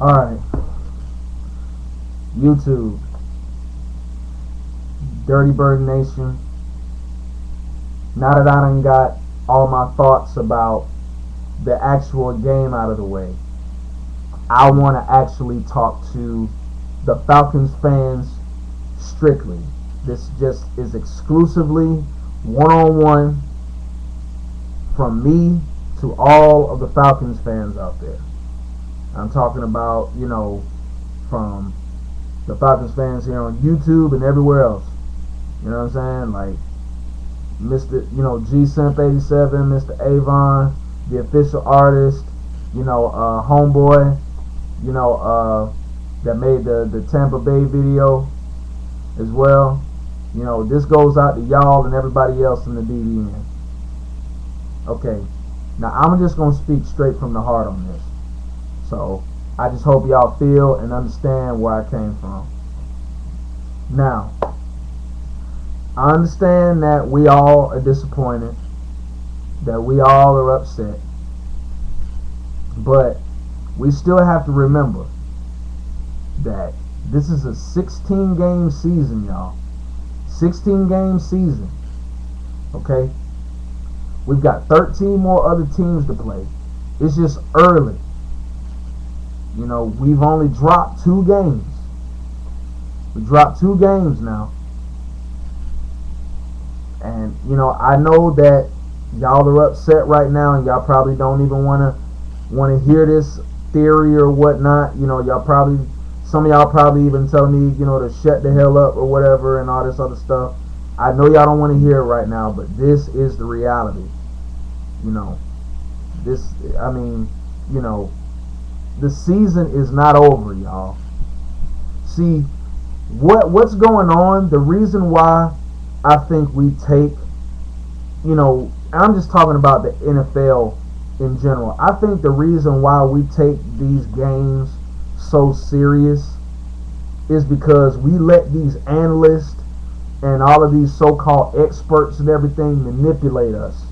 Alright, YouTube, Dirty Bird Nation. Now that I done got all my thoughts about the actual game out of the way, I want to actually talk to the Falcons fans strictly. This just is exclusively one-on-one from me to all of the Falcons fans out there. I'm talking about, from the Falcons fans here on YouTube and everywhere else. You know what I'm saying? Like Mr. G-Simp87, Mr. Avon, the official artist, Homeboy, that made the Tampa Bay video as well. This goes out to y'all and everybody else in the DBN. Okay, now I'm just going to speak straight from the heart on this. So, I just hope y'all feel and understand where I came from. Now, I understand that we all are disappointed, that we all are upset, but we still have to remember that this is a 16-game season, y'all. 16-game season. Okay? We've got 13 more other teams to play. It's just early. We've only dropped 2 games. We dropped 2 games now. And, I know that y'all are upset right now and y'all probably don't even want to hear this theory or whatnot. Some of y'all probably even telling me, to shut the hell up or whatever and all this other stuff. I know y'all don't want to hear it right now, but this is the reality. The season is not over, y'all. See, what's going on, the reason why I think we take, I'm just talking about the NFL in general. I think the reason why we take these games so serious is because we let these analysts and all of these so-called experts and everything manipulate us.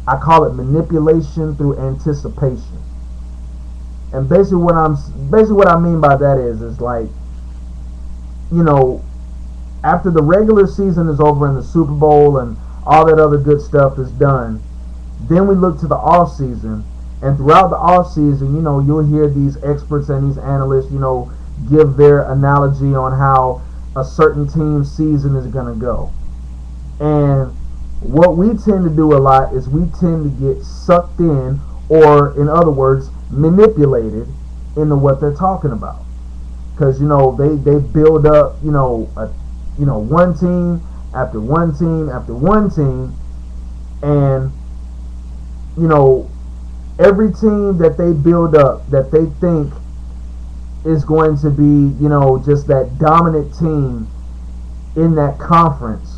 I call it manipulation through anticipation. And basically what I mean by that is like, after the regular season is over and the Super Bowl and all that other good stuff is done, then we look to the off season, and throughout the off season, you'll hear these experts and these analysts, give their analogy on how a certain team's season is going to go. And what we tend to do a lot is we tend to get sucked in, or in other words, manipulated into what they're talking about. Because, they build up, one team after one team after one team, and, every team that they build up that they think is going to be, just that dominant team in that conference,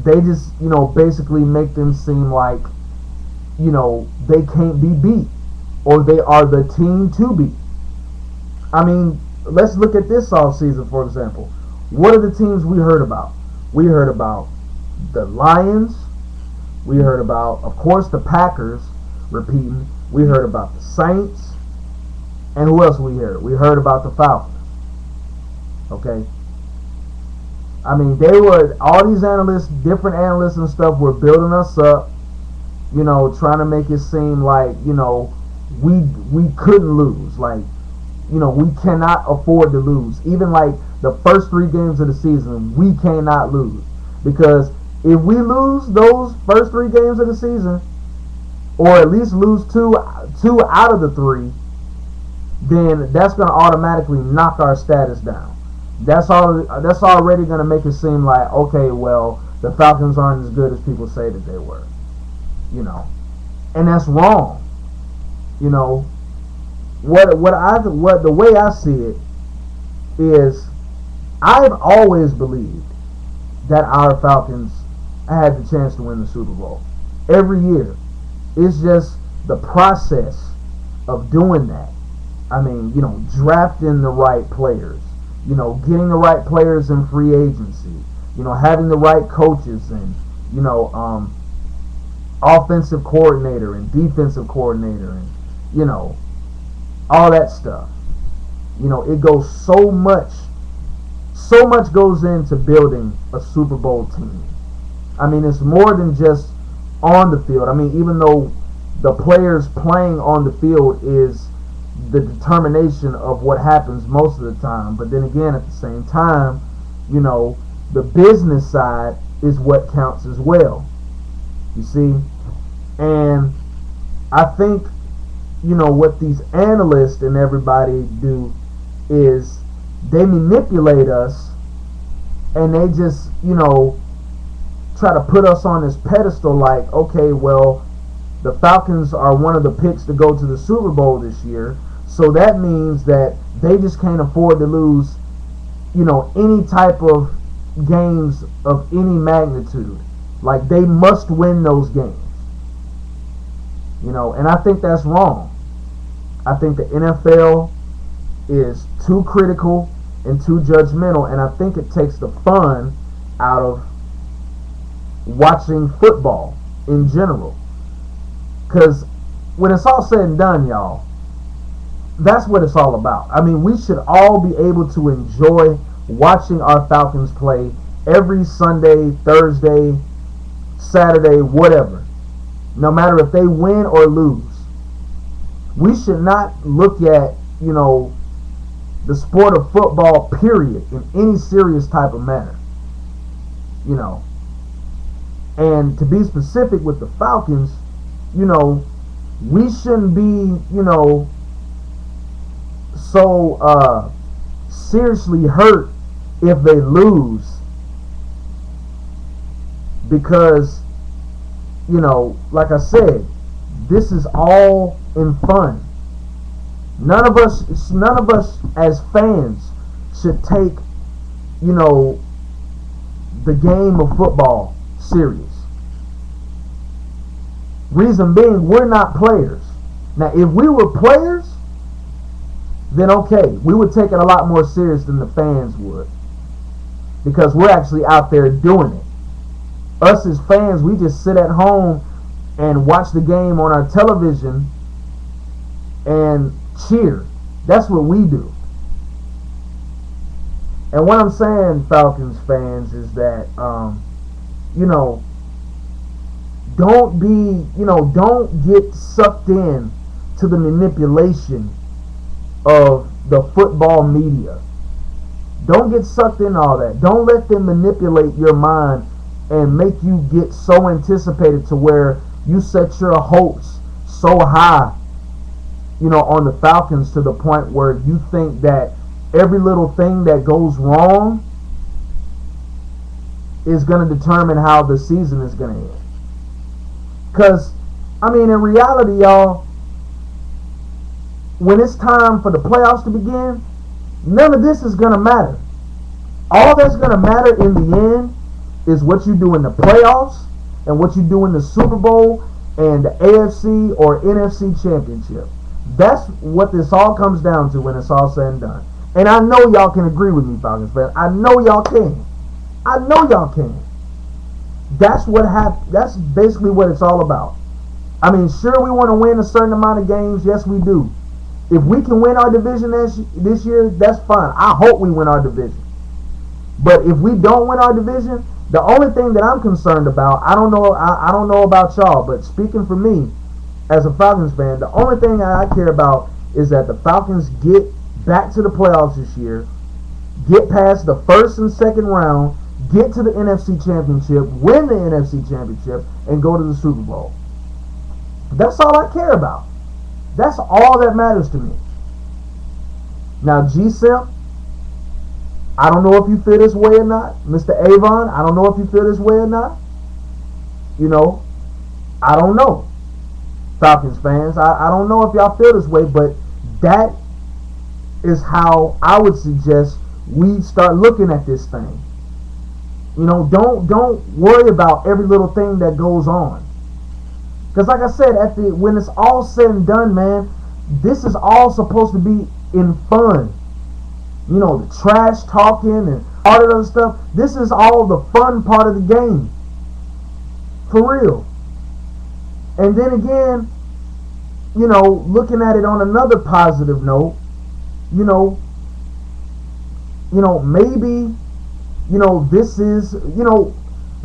they just, basically make them seem like, they can't be beat, or they are the team to beat. I mean, let's look at this offseason, for example. What are the teams we heard about? We heard about the Lions. We heard about, of course, the Packers, repeating. We heard about the Saints. And who else we heard? We heard about the Falcons. Okay? I mean, all these analysts, different analysts and stuff, were building us up, trying to make it seem like, we couldn't lose. Like, we cannot afford to lose. Even like the first 3 games of the season, we cannot lose. Because if we lose those first 3 games of the season, or at least lose two out of the 3, then that's going to automatically knock our status down. That's already going to make it seem like, okay, well, the Falcons aren't as good as people say that they were. And that's wrong. The way I see it is, I've always believed that our Falcons had the chance to win the Super Bowl every year. It's just the process of doing that. I mean, drafting the right players, getting the right players in free agency, having the right coaches and, offensive coordinator and defensive coordinator and, you know, all that stuff. You know, it goes so much goes into building a Super Bowl team. I mean, it's more than just on the field. I mean, even though the players playing on the field is the determination of what happens most of the time, but then again, at the same time, you know, the business side is what counts as well. You see? And I think, you know, what these analysts and everybody do is they manipulate us, and they just, you know, try to put us on this pedestal like, okay, well, the Falcons are one of the picks to go to the Super Bowl this year, so that means that they just can't afford to lose, you know, any type of games of any magnitude. Like, they must win those games. You know, and I think that's wrong. I think the NFL is too critical and too judgmental, and I think it takes the fun out of watching football in general. Because when it's all said and done, y'all, that's what it's all about. I mean, we should all be able to enjoy watching our Falcons play every Sunday, Thursday, Saturday, whatever. No matter if they win or lose. We should not look at, you know, the sport of football, period, in any serious type of manner. You know. And to be specific with the Falcons, you know, we shouldn't be, you know, so seriously hurt if they lose, because, you know, like I said, this is all in fun. None of us as fans should take, you know, the game of football serious. Reason being, we're not players. Now, if we were players, then okay, we would take it a lot more serious than the fans would, because we're actually out there doing it. Us as fans, we just sit at home and watch the game on our television and cheer. That's what we do. And what I'm saying, Falcons fans, is that, you know, don't get sucked in to the manipulation of the football media. Don't get sucked in all that. Don't let them manipulate your mind and make you get so anticipated to where you set your hopes so high, you know, on the Falcons, to the point where you think that every little thing that goes wrong is going to determine how the season is going to end. Because, I mean, in reality, y'all, when it's time for the playoffs to begin, none of this is going to matter. All that's going to matter in the end is what you do in the playoffs and what you do in the Super Bowl and the AFC or NFC championship. That's what this all comes down to when it's all said and done. And I know y'all can agree with me, Falcons fans. I know y'all can. I know y'all can. That's what happened. That's basically what it's all about. I mean, sure, we want to win a certain amount of games. Yes, we do. If we can win our division this year, that's fine. I hope we win our division. But if we don't win our division, the only thing that I'm concerned about, I don't know about y'all, but speaking for me as a Falcons fan, the only thing I care about is that the Falcons get back to the playoffs this year, get past the first and second round, get to the NFC Championship, win the NFC Championship, and go to the Super Bowl. That's all I care about. That's all that matters to me. Now, G-Simp, I don't know if you feel this way or not. Mr. Avon, I don't know if you feel this way or not. You know, I don't know. Falcons fans, I don't know if y'all feel this way, but that is how I would suggest we start looking at this thing. You know, don't worry about every little thing that goes on. Because like I said, when it's all said and done, man, this is all supposed to be in fun. You know, the trash talking and all that other stuff. This is all the fun part of the game. For real. And then again, looking at it on another positive note, you know, maybe, this is,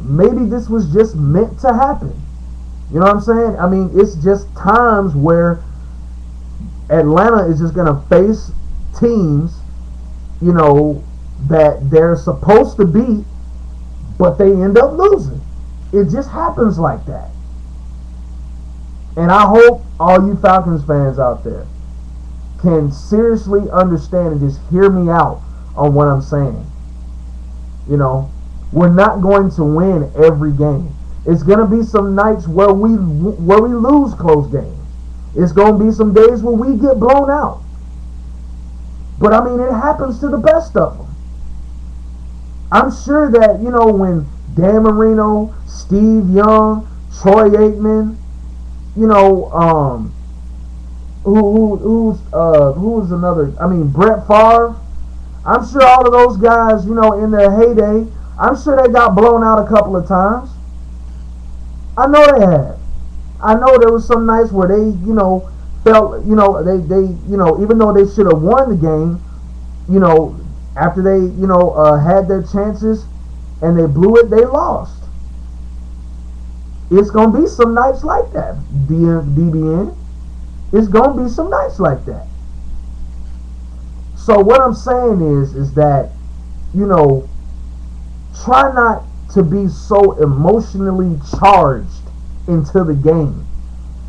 maybe this was just meant to happen. You know what I'm saying? I mean, it's just times where Atlanta is just going to face teams, that they're supposed to beat, but they end up losing. It just happens like that. And I hope all you Falcons fans out there can seriously understand and just hear me out on what I'm saying. We're not going to win every game. It's going to be some nights where we lose close games. It's going to be some days where we get blown out. But I mean, it happens to the best of them. I'm sure that, when Dan Marino, Steve Young, Troy Aikman, who's another? I mean, Brett Favre. I'm sure all of those guys, in their heyday, I'm sure they got blown out a couple of times. I know they have. I know there was some nights where they, felt, they, even though they should have won the game, after they, had their chances and they blew it, they lost. It's going to be some nights like that, DBN. It's going to be some nights like that. So what I'm saying is that, try not to be so emotionally charged into the game.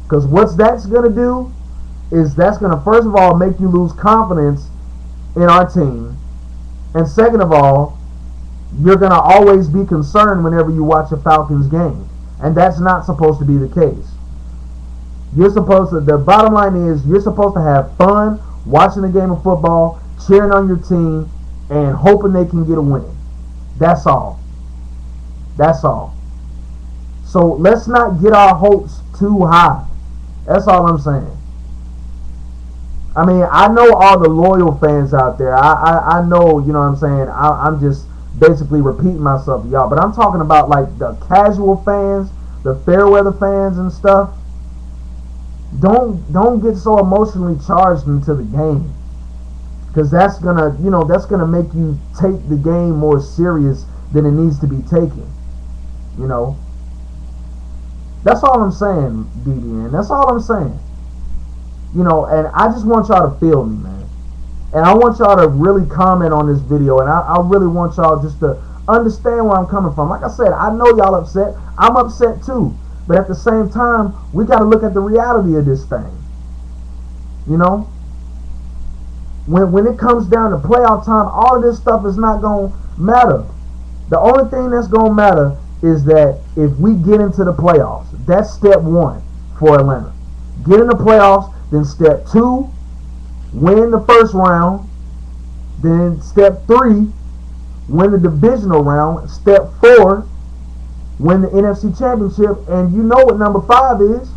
Because what that's going to do is that's going to, first of all, make you lose confidence in our team. And second of all, you're going to always be concerned whenever you watch a Falcons game. And that's not supposed to be the case. The bottom line is, you're supposed to have fun watching a game of football, cheering on your team, and hoping they can get a win. That's all. That's all. So let's not get our hopes too high. That's all I'm saying. I mean, I know all the loyal fans out there. I know, you know what I'm saying? I'm just basically repeating myself to y'all. But I'm talking about like the casual fans, the fair weather fans and stuff. Don't get so emotionally charged into the game. Because that's gonna make you take the game more serious than it needs to be taken. That's all I'm saying, DBN. That's all I'm saying. And I just want y'all to feel me, man. And I want y'all to really comment on this video. And I really want y'all just to understand where I'm coming from. Like I said, I know y'all upset. I'm upset too. But at the same time, we got to look at the reality of this thing. When it comes down to playoff time, all of this stuff is not going to matter. The only thing that's going to matter is that if we get into the playoffs, that's step one for Atlanta. Get in the playoffs, then step two, win the first round, then step three, win the divisional round, step four, win the NFC Championship, and you know what number 5 is.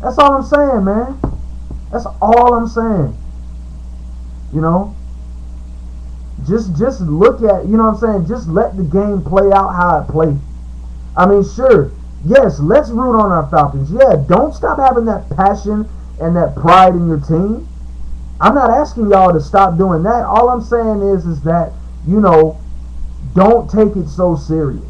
That's all I'm saying, man. That's all I'm saying. Just look at, just let the game play out how it plays. I mean, sure, yes, let's root on our Falcons. Yeah, don't stop having that passion and that pride in your team. I'm not asking y'all to stop doing that. All I'm saying is that, don't take it so serious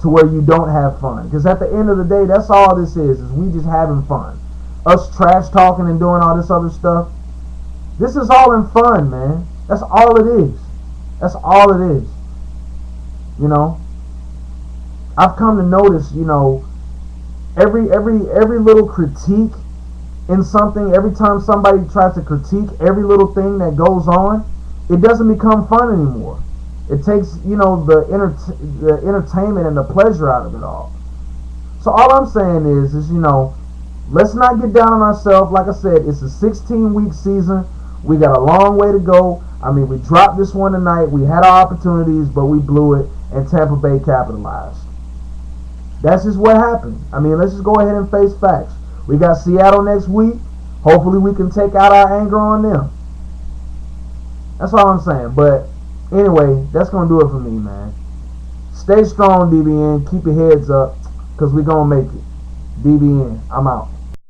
to where you don't have fun. Because at the end of the day, that's all this is we just having fun. Us trash talking and doing all this other stuff. This is all in fun, man. That's all it is. That's all it is. I've come to notice, every little critique in something, every time somebody tries to critique every little thing that goes on, it doesn't become fun anymore. It takes, the entertainment and the pleasure out of it all. So all I'm saying is let's not get down on ourselves. Like I said, it's a 16-week season. We got a long way to go. I mean, we dropped this one tonight. We had our opportunities, but we blew it, and Tampa Bay capitalized. That's just what happened. I mean, let's just go ahead and face facts. We got Seattle next week. Hopefully we can take out our anger on them. That's all I'm saying. But anyway, that's going to do it for me, man. Stay strong, DBN. Keep your heads up, because we're going to make it. DBN, I'm out.